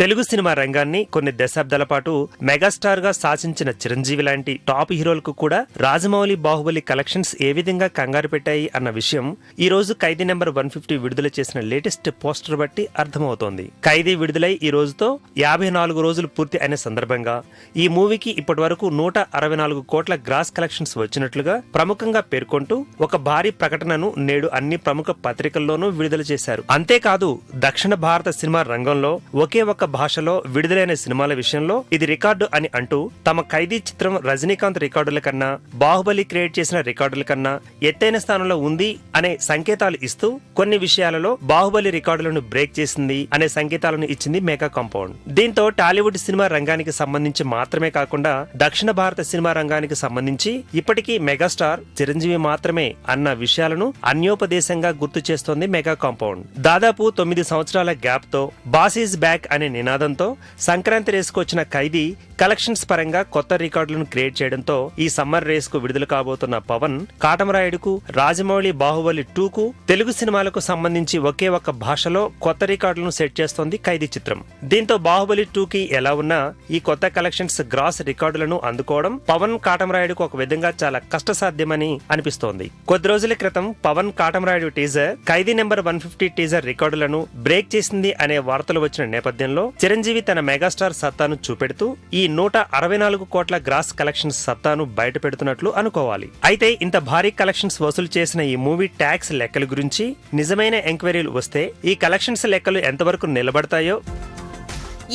Telugu cinema రంగాన్ని కొన్ని దశాబ్దాల పాటు మెగాస్టార్ గా శాసించిన చిరంజీవి లాంటి టాప్ హీరోలకు కూడా రాజమౌళి బాహుబలి కలెక్షన్స్ ఏ విధంగా కంగారు పెట్టాయి అన్న విషయం ఈ రోజు ఖైదీ నెంబర్ 150 విడుదల చేసిన లేటెస్ట్ పోస్టర్ బట్టి అర్థమవుతోంది. ఖైదీ విడుదలై ఈ రోజుతో 54 రోజులు పూర్తి అయిన సందర్భంగా ఈ మూవీకి ఇప్పటి వరకు 164 కోట్ల గ్రాస్ కలెక్షన్స్ వచ్చినట్లుగా ప్రముఖంగా పేర్కొంటూ ఒక భారీ ప్రకటనను నేడు అన్ని ప్రముఖ పత్రికల్లోనూ విడుదల చేశారు. అంతేకాదు దక్షిణ భారత సినిమా రంగంలో ఒకే ఒక భాషలో విడుదలైన సినిమాల విషయంలో ఇది రికార్డు అని అంటూ తమ ఖైదీ చిత్రం రజనీకాంత్ రికార్డుల కన్నా బాహుబలి క్రియేట్ చేసిన రికార్డుల కన్నా ఎత్తైన స్థానంలో ఉంది అనే సంకేతాలు ఇస్తూ కొన్ని విషయాలలో బాహుబలి రికార్డులను బ్రేక్ చేసింది అనే సంకేతాలను ఇచ్చింది మెగా కాంపౌండ్. దీంతో టాలీవుడ్ సినిమా రంగానికి సంబంధించి మాత్రమే కాకుండా దక్షిణ భారత సినిమా రంగానికి సంబంధించి ఇప్పటికీ మెగాస్టార్ చిరంజీవి మాత్రమే అన్న విషయాలను అన్యోపదేశంగా గుర్తు చేస్తోంది మెగా కాంపౌండ్. దాదాపు 9 సంవత్సరాల గ్యాప్ తో బాస్ ఈజ్ బ్యాక్ అనే నినాదంతో సంక్రాంతి రేసుకు వచ్చిన ఖైదీ కలెక్షన్స్ పరంగా కొత్త రికార్డులను క్రియేట్ చేయడంతో ఈ సమ్మర్ రేస్ కు విడుదల కాబోతున్న పవన్ కాటమరాయుడుకు, రాజమౌళి బాహుబలి 2 కు తెలుగు సినిమాలకు సంబంధించి ఒకే ఒక్క భాషలో కొత్త రికార్డులను సెట్ చేస్తోంది ఖైదీ చిత్రం. దీంతో బాహుబలి 2 కి ఎలా ఉన్నా ఈ కొత్త కలెక్షన్స్ గ్రాస్ రికార్డులను అందుకోవడం పవన్ కాటమరాయుడుకు ఒక విధంగా చాలా కష్టసాధ్యమని అనిపిస్తోంది. కొద్ది రోజుల క్రితం పవన్ కాటమరాయుడు టీజర్ ఖైదీ నెంబర్ 150 టీజర్ రికార్డులను బ్రేక్ చేసింది అనే వార్తలు వచ్చిన నేపథ్యంలో చిరంజీవి తన మెగాస్టార్ సత్తాను చూపెడుతూ ఈ 164 కోట్ల గ్రాస్ కలెక్షన్స్ సత్తాను బయట పెడుతున్నట్లు అనుకోవాలి. అయితే ఇంత భారీ కలెక్షన్స్ వసూలు చేసిన ఈ మూవీ ట్యాక్స్ లెక్కల గురించి నిజమైన ఎంక్వైరీలు వస్తే ఈ కలెక్షన్స్ లెక్కలు ఎంతవరకు నిలబడతాయో.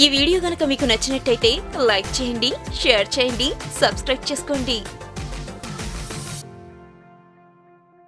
ఈ వీడియో గనక మీకు నచ్చినట్టయితే లైక్ చేయండి, షేర్ చేయండి, సబ్స్క్రైబ్ చేసుకోండి.